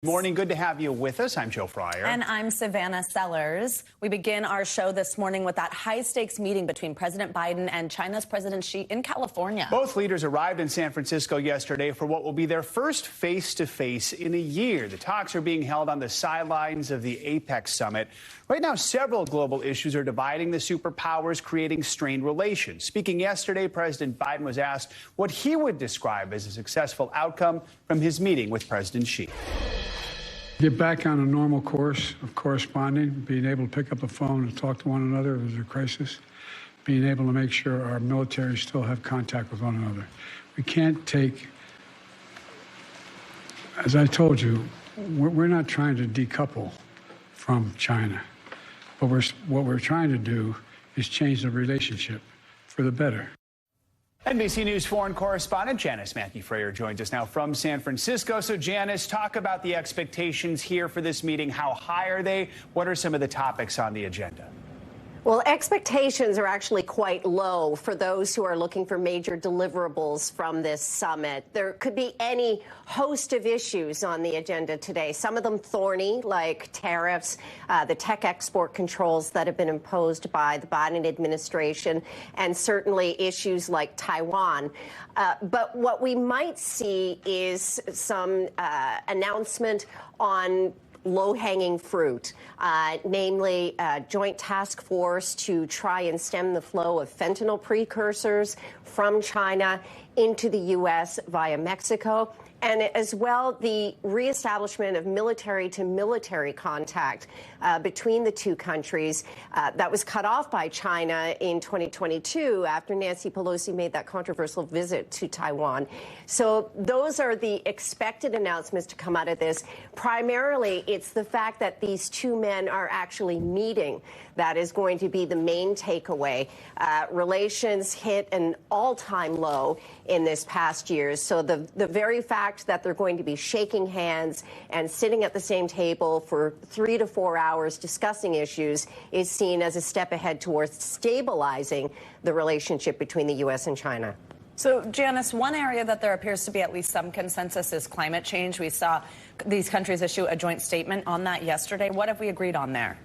Morning. Good to have you with us. I'm Joe Fryer. And I'm Savannah Sellers. We begin our show this morning with that high-stakes meeting between President Biden and China's President Xi in California. Both leaders arrived in San Francisco yesterday for what will be their first face-to-face in a year. The talks are being held on the sidelines of the APEC summit. Right now, several global issues are dividing the superpowers, creating strained relations. Speaking yesterday, President Biden was asked what he would describe as a successful outcome from his meeting with President Xi. Get back on a normal course of corresponding, being able to pick up the phone and talk to one another if there's a crisis, being able to make sure our military still have contact with one another. We can't take, as I told you, we're not trying to decouple from China, but what we're trying to do is change the relationship for the better. NBC News foreign correspondent Janice Mackey-Frayer joins us now from San Francisco. So, Janice, talk about the expectations here for this meeting. How high are they? What are some of the topics on the agenda? Well, expectations are actually quite low for those who are looking for major deliverables from this summit. There could be any host of issues on the agenda today, some of them thorny, like tariffs, the tech export controls that have been imposed by the Biden administration, and certainly issues like Taiwan. But what we might see is some announcement on low-hanging fruit, namely a joint task force to try and stem the flow of fentanyl precursors from China into the U.S. via Mexico, and as well the reestablishment of military-to-military contact between the two countries that was cut off by China in 2022 after Nancy Pelosi made that controversial visit to Taiwan. So those are the expected announcements to come out of this. Primarily, it's the fact that these two men are actually meeting that is going to be the main takeaway. Relations hit an all-time low in this past year. So the very fact that they're going to be shaking hands and sitting at the same table for 3 to 4 hours discussing issues is seen as a step ahead towards stabilizing the relationship between the U.S. and China. So, Janice, one area that there appears to be at least some consensus is climate change. We saw these countries issue a joint statement on that yesterday. What have we agreed on there?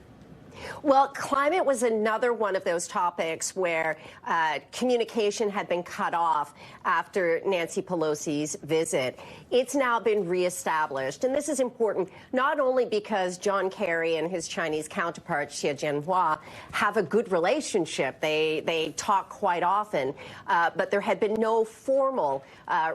Well, climate was another one of those topics where communication had been cut off after Nancy Pelosi's visit. It's now been reestablished. And this is important not only because John Kerry and his Chinese counterpart, Xi Jinping, have a good relationship. They talk quite often. But there had been no formal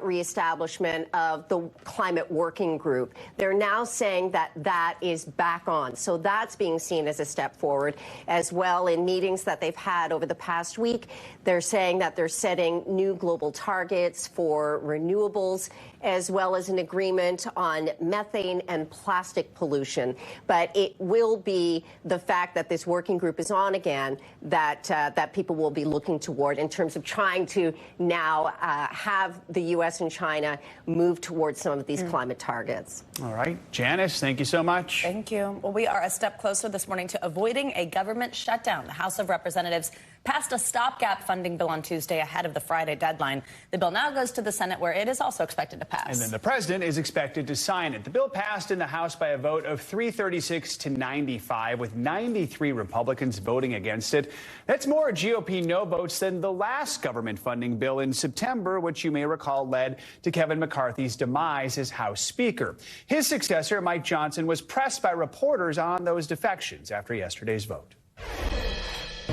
reestablishment of the climate working group. They're now saying that that is back on. So that's being seen as a step forward. As well, in meetings that they've had over the past week, they're saying that they're setting new global targets for renewables, as well as an agreement on methane and plastic pollution. But it will be the fact that this working group is on again that people will be looking toward in terms of trying to now have the U.S. and China move towards some of these climate targets. All right. Janice, thank you so much. Thank you. Well, we are a step closer this morning to avoiding a government shutdown. The House of Representatives passed a stopgap funding bill on Tuesday ahead of the Friday deadline. The bill now goes to the Senate, where it is also expected to pass. And then the president is expected to sign it. The bill passed in the House by a vote of 336 to 95, with 93 Republicans voting against it. That's more GOP no votes than the last government funding bill in September, which you may recall led to Kevin McCarthy's demise as House Speaker. His successor, Mike Johnson, was pressed by reporters on those defections after yesterday's vote.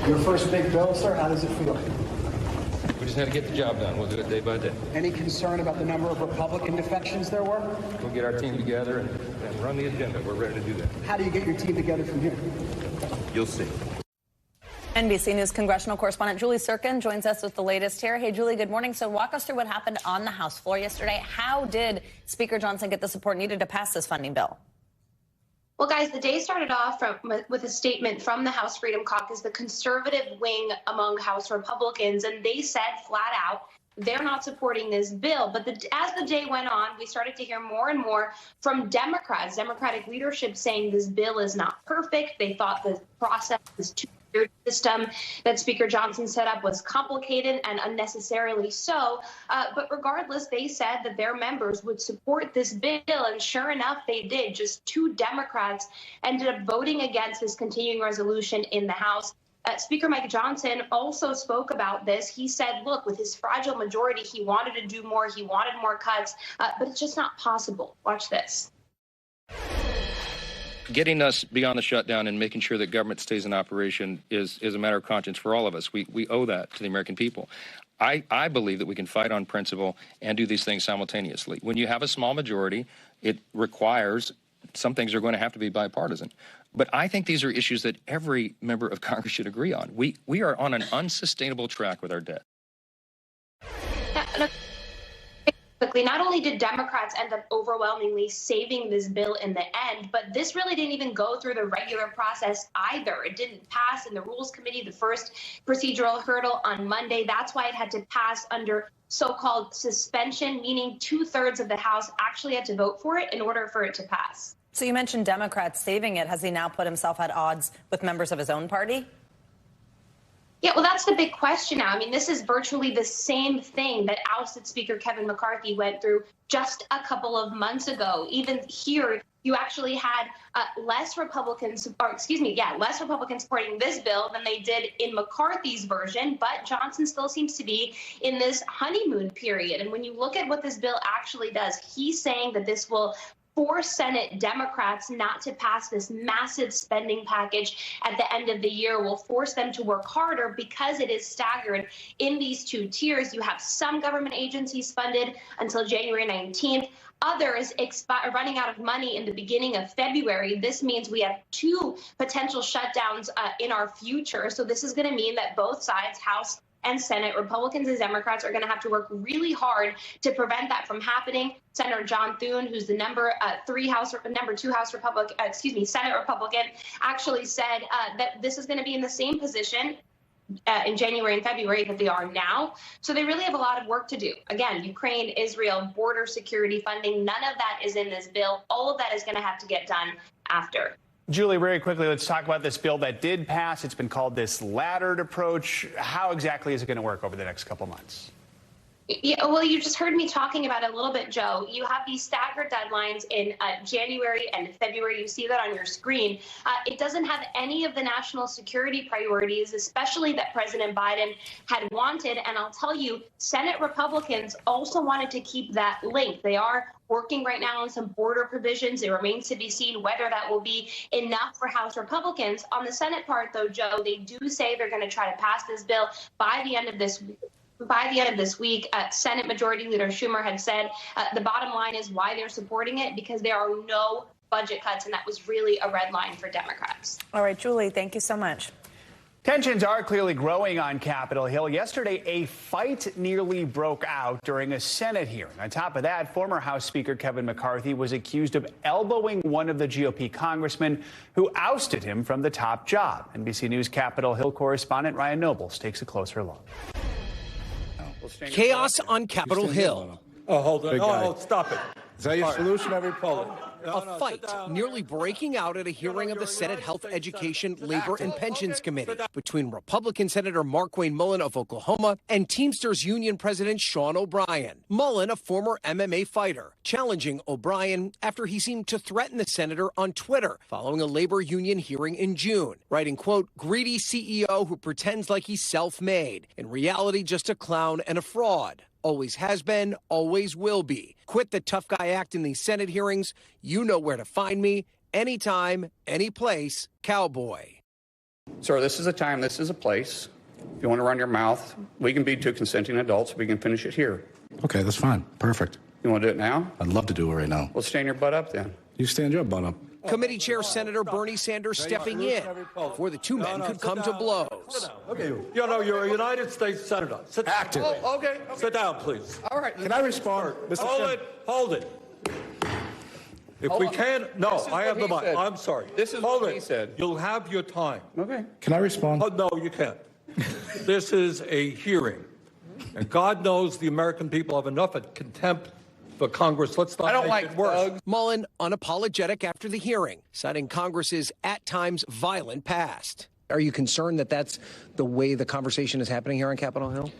Your first big bill, sir, how does it feel? We just had to get the job done. We'll do it day by day. Any concern about the number of Republican defections there were? We'll get our team together and run the agenda. We're ready to do that. How do you get your team together from here? You'll see. NBC News congressional correspondent Julie Sirkin joins us with the latest here. Hey, Julie, good morning. So walk us through what happened on the House floor yesterday. How did Speaker Johnson get the support needed to pass this funding bill? Well, guys, the day started off with a statement from the House Freedom Caucus, the conservative wing among House Republicans, and they said flat out they're not supporting this bill. But as the day went on, we started to hear more and more from Democratic leadership saying this bill is not perfect. They thought the process was too system that Speaker Johnson set up was complicated and unnecessarily so. But regardless, they said that their members would support this bill. And sure enough, they did. Just 2 Democrats ended up voting against this continuing resolution in the House. Speaker Mike Johnson also spoke about this. He said, look, with his fragile majority, he wanted to do more. He wanted more cuts, but it's just not possible. Watch this. Getting us beyond the shutdown and making sure that government stays in operation is a matter of conscience for all of us. We owe that to the American people. I believe that we can fight on principle and do these things simultaneously. When you have a small majority, it requires some things are going to have to be bipartisan. But I think these are issues that every member of Congress should agree on. We are on an unsustainable track with our debt. Quickly, not only did Democrats end up overwhelmingly saving this bill in the end, but this really didn't even go through the regular process either. It didn't pass in the Rules Committee, the first procedural hurdle on Monday. That's why it had to pass under so-called suspension, meaning 2/3 of the House actually had to vote for it in order for it to pass. So you mentioned Democrats saving it. Has he now put himself at odds with members of his own party? Yeah, well, that's the big question now. I mean, this is virtually the same thing that ousted Speaker Kevin McCarthy went through just a couple of months ago. Even here, you actually had less Republicans supporting this bill than they did in McCarthy's version. But Johnson still seems to be in this honeymoon period. And when you look at what this bill actually does, he's saying that this will force Senate Democrats not to pass this massive spending package at the end of the year, will force them to work harder because it is staggered in these 2 tiers. You have some government agencies funded until January 19th. Others running out of money in the beginning of February. This means we have 2 potential shutdowns in our future. So this is going to mean that both sides, House and Senate, Republicans and Democrats, are going to have to work really hard to prevent that from happening. Senator John Thune, who's the number 2 Senate Republican, actually said that this is going to be in the same position in January and February that they are now. So they really have a lot of work to do. Again, Ukraine, Israel, border security funding, none of that is in this bill. All of that is going to have to get done after. Julie, very quickly, let's talk about this bill that did pass. It's been called this laddered approach. How exactly is it going to work over the next couple months? Yeah, well, you just heard me talking about it a little bit, Joe. You have these staggered deadlines in January and February. You see that on your screen. It doesn't have any of the national security priorities, especially that President Biden had wanted. And I'll tell you, Senate Republicans also wanted to keep that link. They are working right now on some border provisions. It remains to be seen whether that will be enough for House Republicans. On the Senate part, though, Joe, they do say they're going to try to pass this bill by the end of this week. Senate Majority Leader Schumer had said the bottom line is why they're supporting it, because there are no budget cuts, and that was really a red line for Democrats. All right, Julie, thank you so much. Tensions are clearly growing on Capitol Hill. Yesterday, a fight nearly broke out during a Senate hearing. On top of that, former House Speaker Kevin McCarthy was accused of elbowing one of the GOP congressmen who ousted him from the top job. NBC News Capitol Hill correspondent Ryan Nobles takes a closer look. Chaos on Capitol Hill. Oh, hold on. Oh, stop it. Is that your solution, every poll? A fight nearly breaking out at a hearing of the Senate Health, Education, Labor, and Pensions Committee between Republican Senator Markwayne Mullin of Oklahoma and Teamsters Union President Sean O'Brien. Mullin, a former MMA fighter, challenging O'Brien after he seemed to threaten the senator on Twitter following a labor union hearing in June, writing, quote, greedy CEO who pretends like he's self-made, in reality just a clown and a fraud. Always has been, always will be. Quit the tough guy act in these Senate hearings. You know where to find me. Anytime, any place, Cowboy. Sir, this is a time, this is a place. If you want to run your mouth, we can be 2 consenting adults. We can finish it here. Okay, that's fine. Perfect. You want to do it now? I'd love to do it right now. Well, stand your butt up then. You stand your butt up. Committee Chair Senator Bernie Sanders stepping in before the 2 men could come to blows. Okay, you know, you're a United States Senator. Sit down. Active. Oh, okay. Sit down, please. All right. Can I respond, Mr. Hold it. If we can, no, I have the mic. I'm sorry. This is hold what it. he said. You'll have your time. Okay. Can I respond? Oh, no, you can't. This is a hearing. And God knows the American people have enough contempt for Congress. Let's not make it worse. Thugs. Mullin unapologetic after the hearing, citing Congress's at times violent past. Are you concerned that that's the way the conversation is happening here on Capitol Hill?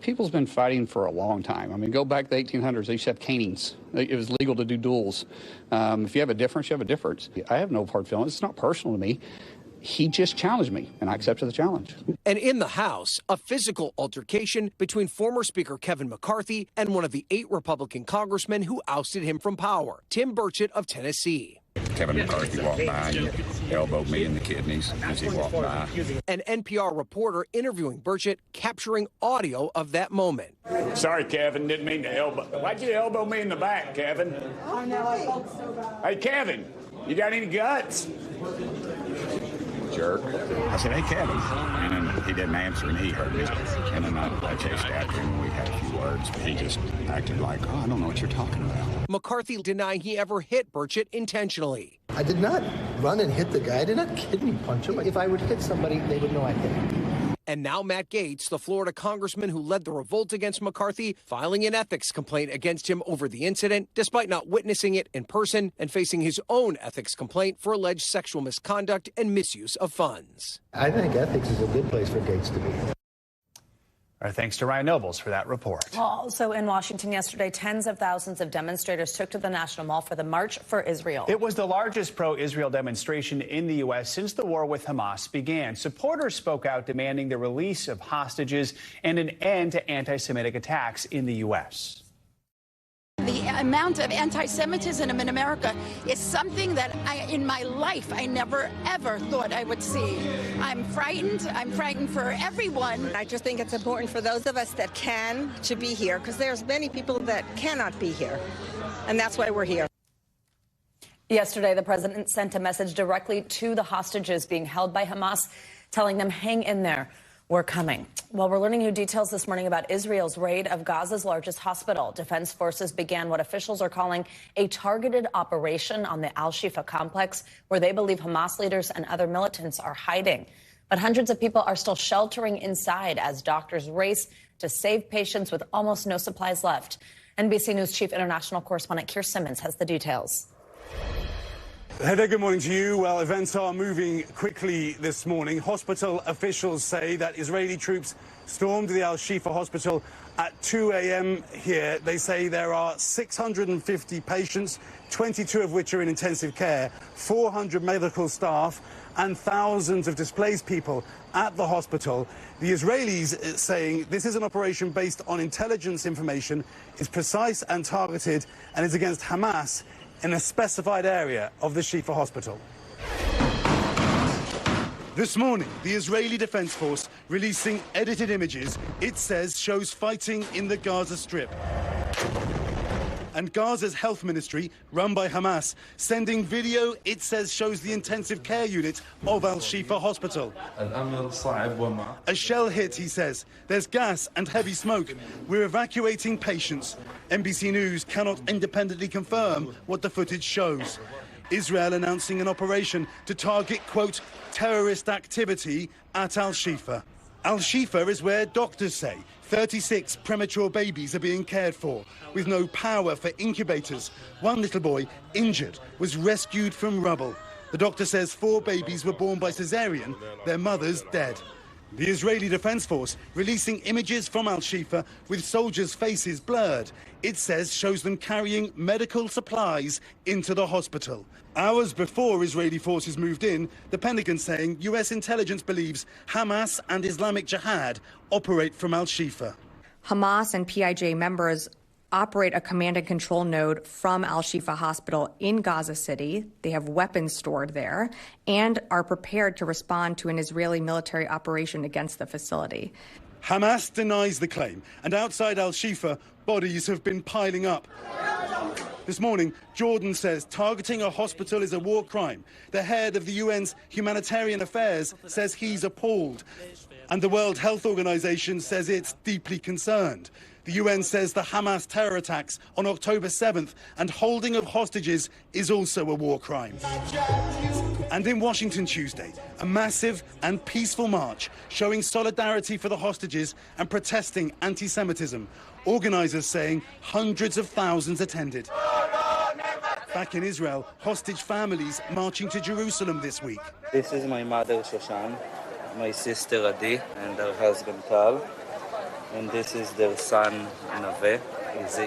People's been fighting for a long time. I mean, go back to the 1800s. They used to have canings. It was legal to do duels. If you have a difference, you have a difference. I have no hard feelings. It's not personal to me. He just challenged me, and I accepted the challenge. And in the House, a physical altercation between former Speaker Kevin McCarthy and one of the 8 Republican congressmen who ousted him from power, Tim Burchett of Tennessee. Kevin McCarthy walked by and elbowed me in the kidneys as he walked by. An NPR reporter interviewing Burchett, capturing audio of that moment. Sorry, Kevin, didn't mean to elbow. Why'd you elbow me in the back, Kevin? I know, I felt so bad. Hey, Kevin, you got any guts? Jerk. I said, hey, Kevin. And then he didn't answer, and he heard me. And then I chased after him, and we had a few words, but he just acted like, oh, I don't know what you're talking about. McCarthy denying he ever hit Burchett intentionally. I did not run and hit the guy. I did not kidney punch him. If I would hit somebody, they would know I hit him. And now Matt Gaetz, the Florida congressman who led the revolt against McCarthy, filing an ethics complaint against him over the incident, despite not witnessing it in person and facing his own ethics complaint for alleged sexual misconduct and misuse of funds. I think ethics is a good place for Gaetz to be. Our thanks to Ryan Nobles for that report. Also in Washington yesterday, tens of thousands of demonstrators took to the National Mall for the March for Israel. It was the largest pro-Israel demonstration in the U.S. since the war with Hamas began. Supporters spoke out demanding the release of hostages and an end to anti-Semitic attacks in the U.S. The amount of anti-Semitism in America is something that in my life, I never, ever thought I would see. I'm frightened. I'm frightened for everyone. I just think it's important for those of us that can to be here, because there's many people that cannot be here, and that's why we're here. Yesterday, the president sent a message directly to the hostages being held by Hamas, telling them, hang in there. We're coming. Well, we're learning new details this morning about Israel's raid of Gaza's largest hospital. Defense forces began what officials are calling a targeted operation on the Al-Shifa complex, where they believe Hamas leaders and other militants are hiding. But hundreds of people are still sheltering inside as doctors race to save patients with almost no supplies left. NBC News Chief International Correspondent Keir Simmons has the details. Hey there, good morning to you. Well, events are moving quickly this morning. Hospital officials say that Israeli troops stormed the Al-Shifa hospital at 2 a.m. here. They say there are 650 patients, 22 of which are in intensive care, 400 medical staff and thousands of displaced people at the hospital. The Israelis saying this is an operation based on intelligence information, is precise and targeted, and is against Hamas in a specified area of the Shifa hospital. This morning, the Israeli Defense Force releasing edited images it says shows fighting in the Gaza Strip. And Gaza's health ministry, run by Hamas, sending video it says shows the intensive care unit of Al-Shifa hospital. A shell hit, he says. There's gas and heavy smoke. We're evacuating patients. NBC News cannot independently confirm what the footage shows. Israel announcing an operation to target, quote, terrorist activity at Al-Shifa. Al-Shifa is where doctors say 36 premature babies are being cared for, with no power for incubators. One little boy, injured, was rescued from rubble. The doctor says 4 babies were born by cesarean, their mothers dead. The Israeli Defense Force releasing images from Al-Shifa with soldiers' faces blurred. It says shows them carrying medical supplies into the hospital. Hours before Israeli forces moved in, the Pentagon saying U.S. intelligence believes Hamas and Islamic Jihad operate from Al-Shifa. Hamas and PIJ members operate a command and control node from Al-Shifa Hospital in Gaza City. They have weapons stored there and are prepared to respond to an Israeli military operation against the facility. Hamas denies the claim, and outside Al-Shifa, bodies have been piling up. This morning, Jordan says targeting a hospital is a war crime. The head of the UN's Humanitarian Affairs says he's appalled. And the World Health Organization says it's deeply concerned. The UN says the Hamas terror attacks on October 7th and holding of hostages is also a war crime. And in Washington Tuesday, a massive and peaceful march showing solidarity for the hostages and protesting anti-Semitism. Organizers saying hundreds of thousands attended. Back in Israel, hostage families marching to Jerusalem this week. This is my mother, Shoshan. my sister Adi and her husband Tal. And this is their son Nave.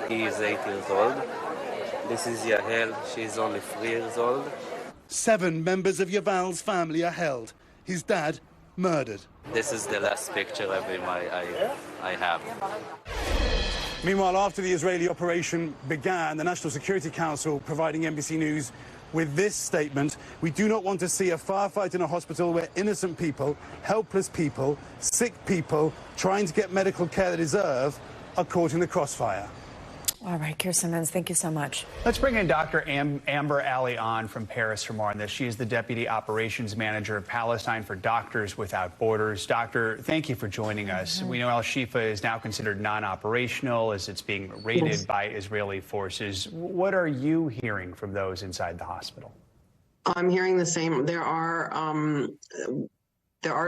He is 8 years old. This is Yahel. She's only 3 years old. 7 members of Yaval's family are held. His dad murdered. This is the last picture of him I have. Meanwhile, after the Israeli operation began, the National Security Council providing NBC News with this statement: "We do not want to see a firefight in a hospital where innocent people, helpless people, sick people trying to get medical care they deserve are caught in the crossfire." All right, Keir Simmons, thank you so much. Let's bring in Dr. Amber Ali on from Paris for more on this. She is the Deputy Operations Manager of Palestine for Doctors Without Borders. Doctor, thank you for joining us. We know Al-Shifa is now considered non-operational as it's being raided by Israeli forces. What are you hearing from those inside the hospital? I'm hearing the same. There are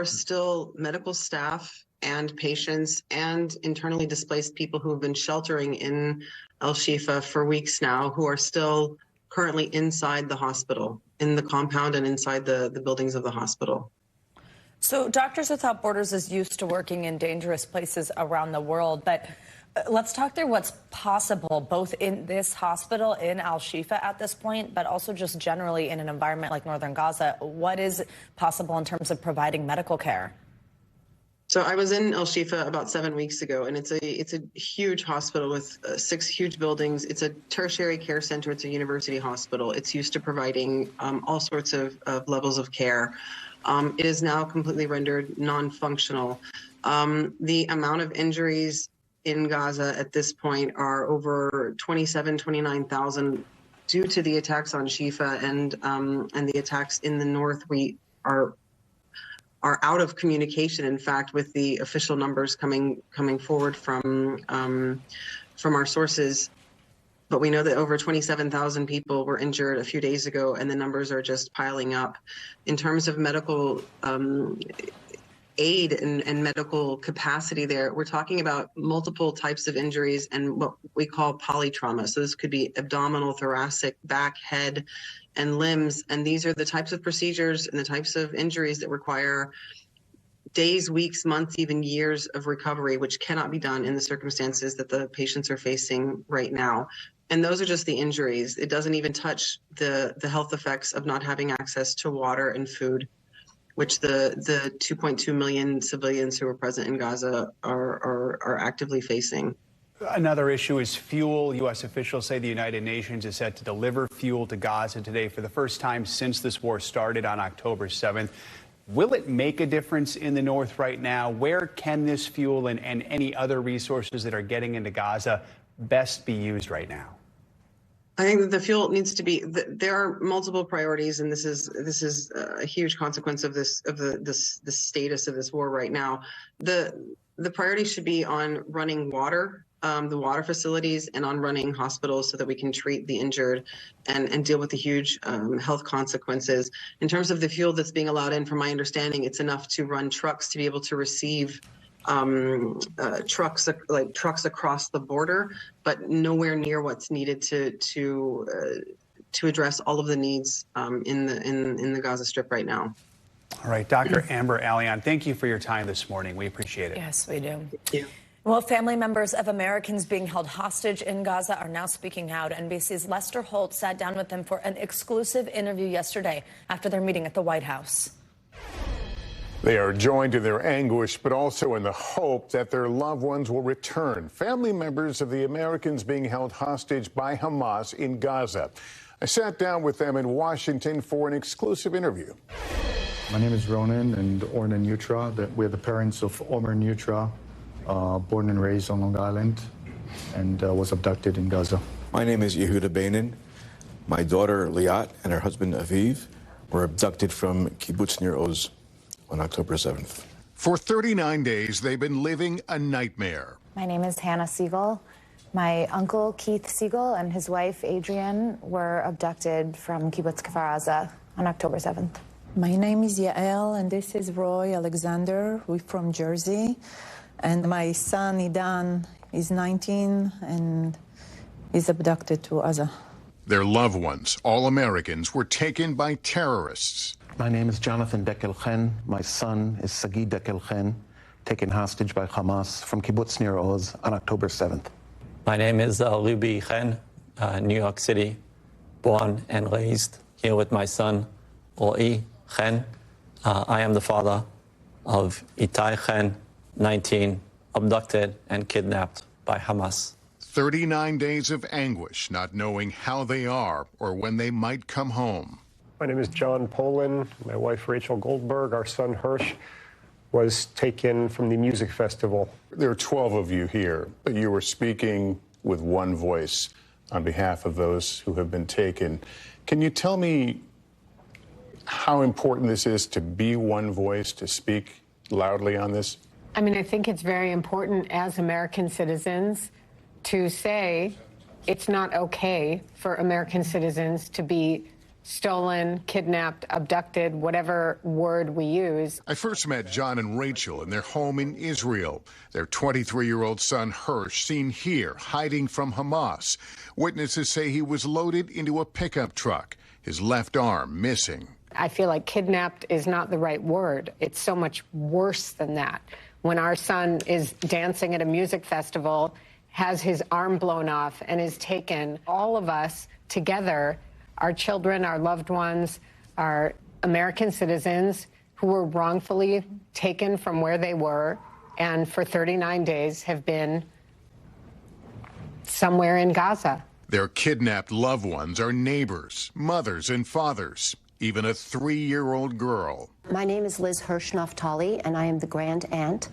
still medical staff and patients and internally displaced people who have been sheltering in Al-Shifa for weeks now, who are still currently inside the hospital, in the compound and inside the buildings of the hospital. So Doctors Without Borders is used to working in dangerous places around the world, but let's talk through what's possible both in this hospital in Al-Shifa at this point, but also just generally in an environment like northern Gaza. What is possible in terms of providing medical care? So I was in Al-Shifa about 7 weeks ago, and it's a huge hospital with 6 huge buildings. It's a tertiary care center. It's a university hospital. It's used to providing all sorts of levels of care. It is now completely rendered non-functional. The amount of injuries in Gaza at this point are over 29,000 due to the attacks on Shifa and the attacks in the north. We are out of communication, in fact, with the official numbers coming forward from our sources. But we know that over 27,000 people were injured a few days ago, and the numbers are just piling up. In terms of medical aid and medical capacity there, we're talking about multiple types of injuries and what we call polytrauma. So this could be abdominal, thoracic, back, head, and limbs. And these are the types of procedures and the types of injuries that require days, weeks, months, even years of recovery, which cannot be done in the circumstances that the patients are facing right now. And those are just the injuries. It doesn't even touch the health effects of not having access to water and food, which the 2.2 million civilians who are present in Gaza are actively facing. Another issue is fuel. U.S. officials say the United Nations is set to deliver fuel to Gaza today for the first time since this war started on October 7th. Will it make a difference in the north right now? Where can this fuel and any other resources that are getting into Gaza best be used right now? I think that the fuel needs to be. There are multiple priorities, and this is a huge consequence of the status of this war right now. The priority should be on running water, the water facilities, and on running hospitals so that we can treat the injured and deal with the huge health consequences. In terms of the fuel that's being allowed in, from my understanding, it's enough to run trucks to be able to receive trucks across the border, but nowhere near what's needed to address all of the needs in the Gaza Strip right now. All right, Dr. Amber Ali, thank you for your time this morning. We appreciate it. Yes, we do. Thank you. Well, family members of Americans being held hostage in Gaza are now speaking out. NBC's Lester Holt sat down with them for an exclusive interview yesterday after their meeting at the White House. They are joined in their anguish, but also in the hope that their loved ones will return. Family members of the Americans being held hostage by Hamas in Gaza. I sat down with them in Washington for an exclusive interview. My name is Ronan and Orna Nutra. We're the parents of Omer Nutra, born and raised on Long Island, and was abducted in Gaza. My name is Yehuda Beinin. My daughter Liat and her husband Aviv were abducted from Kibbutz Nir Oz on October 7th. For 39 days, they've been living a nightmare. My name is Hannah Siegel. My uncle Keith Siegel and his wife Adrienne were abducted from Kibbutz Kfar Aza on October 7th. My name is Yael, and this is Roy Alexander. We're from Jersey. And my son, Idan, is 19 and is abducted to Gaza. Their loved ones, all Americans, were taken by terrorists. My name is Jonathan Dekel Chen. My son is Sagi Dekel Chen, taken hostage by Hamas from Kibbutz Nir Oz on October 7th. My name is Lubi Chen, New York City, born and raised here with my son, Ro'i Chen. I am the father of Itai Chen, 19, abducted and kidnapped by Hamas. 39 days of anguish, not knowing how they are or when they might come home. My name is John Polin. My wife, Rachel Goldberg. Our son, Hirsch, was taken from the music festival. There are 12 of you here, but you were speaking with one voice on behalf of those who have been taken. Can you tell me how important this is to be one voice, to speak loudly on this? I mean, I think it's very important as American citizens to say it's not okay for American citizens to be stolen, kidnapped, abducted, whatever word we use. I first met John and Rachel in their home in Israel. Their 23-year-old son, Hirsch, seen here, hiding from Hamas. Witnesses say he was loaded into a pickup truck, his left arm missing. I feel like kidnapped is not the right word. It's so much worse than that. When our son is dancing at a music festival, has his arm blown off, and is taken, all of us together, our children, our loved ones, our American citizens who were wrongfully taken from where they were and for 39 days have been somewhere in Gaza. Their kidnapped loved ones are neighbors, mothers and fathers, even a 3-year-old girl. My name is Liz Hirsch Naftali, and I am the grand aunt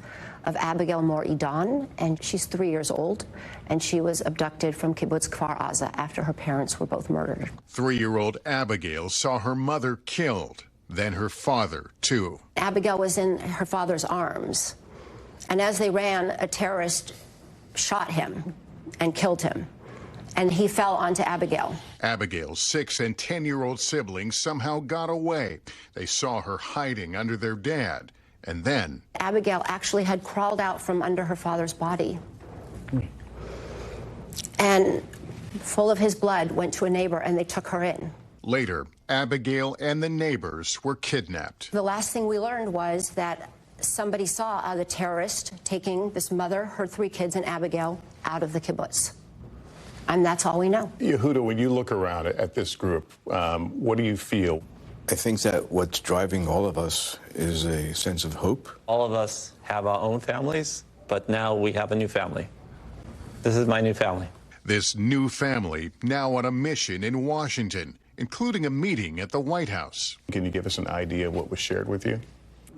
of Abigail Mor Idan, and she's 3 years old, and she was abducted from Kibbutz Kfar Aza after her parents were both murdered. 3-year-old Abigail saw her mother killed, then her father, too. Abigail was in her father's arms, and as they ran, a terrorist shot him and killed him, and he fell onto Abigail. Abigail's 6- and 10-year-old siblings somehow got away. They saw her hiding under their dad. And then Abigail actually had crawled out from under her father's body and, full of his blood, went to a neighbor and they took her in. Later, Abigail and the neighbors were kidnapped. The last thing we learned was that somebody saw the terrorist taking this mother, her 3 kids, and Abigail out of the kibbutz. And that's all we know. Yehuda, when you look around at this group, what do you feel? I think that what's driving all of us is a sense of hope. All of us have our own families, but now we have a new family. This is my new family. This new family now on a mission in Washington, including a meeting at the White House. Can you give us an idea of what was shared with you?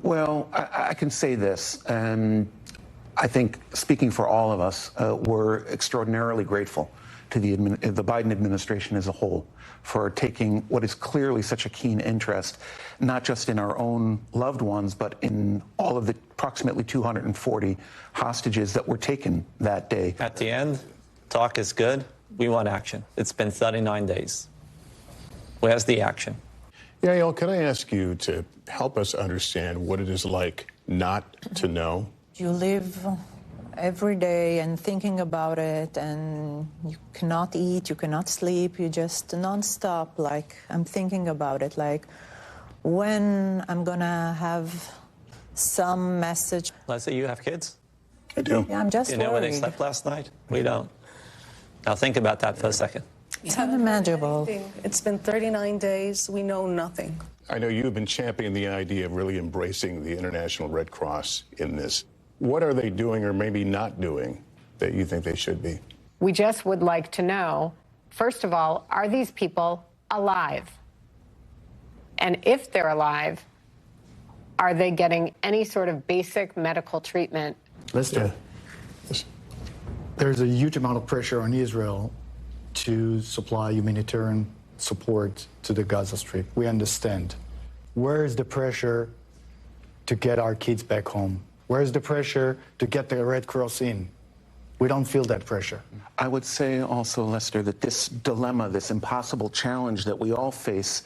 Well, I can say this. I think, speaking for all of us, we're extraordinarily grateful to the Biden administration as a whole for taking what is clearly such a keen interest, not just in our own loved ones, but in all of the approximately 240 hostages that were taken that day. At the end, talk is good. We want action. It's been 39 days. Where's the action? Yael, can I ask you to help us understand what it is like not to know? You live every day and thinking about it, and you cannot eat, you cannot sleep, you just nonstop, like, I'm thinking about it, like, when I'm gonna have some message. Leslie, you have kids? I do. Yeah, I'm just You know where they worried. slept last night? We don't. Now think about that for a second. It's unimaginable. It's been 39 days. We know nothing. I know you have been championing the idea of really embracing the International Red Cross in this. What are they doing or maybe not doing that you think they should be? We just would like to know, first of all, are these people alive? And if they're alive, are they getting any sort of basic medical treatment? Lester, there's a huge amount of pressure on Israel to supply humanitarian support to the Gaza Strip. We understand. Where is the pressure to get our kids back home? Where's the pressure to get the Red Cross in? We don't feel that pressure. I would say also, Lester, that this dilemma, this impossible challenge that we all face,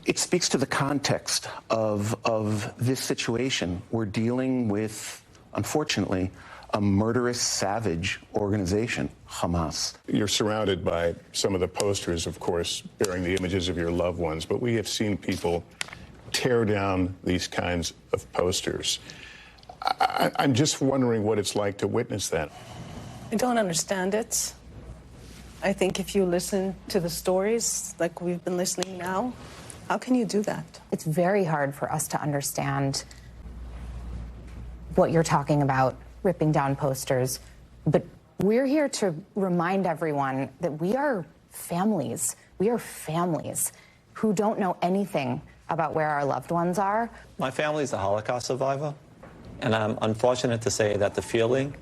it speaks to the context of this situation. We're dealing with, unfortunately, a murderous, savage organization, Hamas. You're surrounded by some of the posters, of course, bearing the images of your loved ones, but we have seen people tear down these kinds of posters. I'm just wondering what it's like to witness that. I don't understand it. I think if you listen to the stories like we've been listening now, how can you do that? It's very hard for us to understand what you're talking about, ripping down posters. But we're here to remind everyone that we are families. We are families who don't know anything about where our loved ones are. My family is a Holocaust survivor, and I'm unfortunate to say that the feeling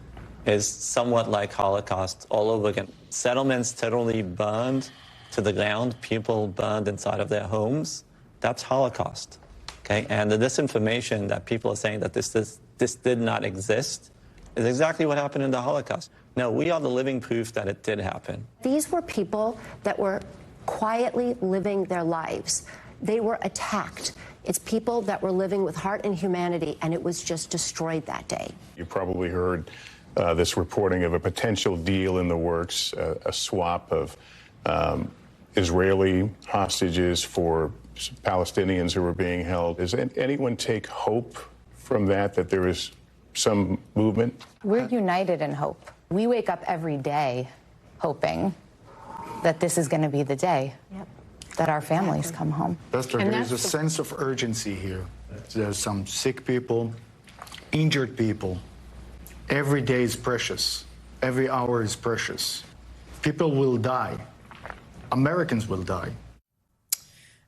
is somewhat like Holocaust all over again. Settlements totally burned to the ground, people burned inside of their homes. That's Holocaust, okay? And the disinformation that people are saying that this did not exist is exactly what happened in the Holocaust. No, we are the living proof that it did happen. These were people that were quietly living their lives. They were attacked. It's people that were living with heart and humanity, and it was just destroyed that day. You probably heard this reporting of a potential deal in the works, a swap of Israeli hostages for Palestinians who were being held. Does anyone take hope from that there is some movement? We're united in hope. We wake up every day hoping that this is going to be the day that our families come home. Pastor, there is a sense of urgency here. There's some sick people, injured people. Every day is precious. Every hour is precious. People will die. Americans will die.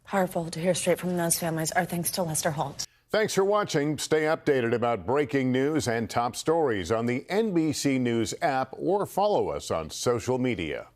Powerful to hear straight from those families. Our thanks to Lester Holt. Thanks for watching. Stay updated about breaking news and top stories on the NBC News app or follow us on social media.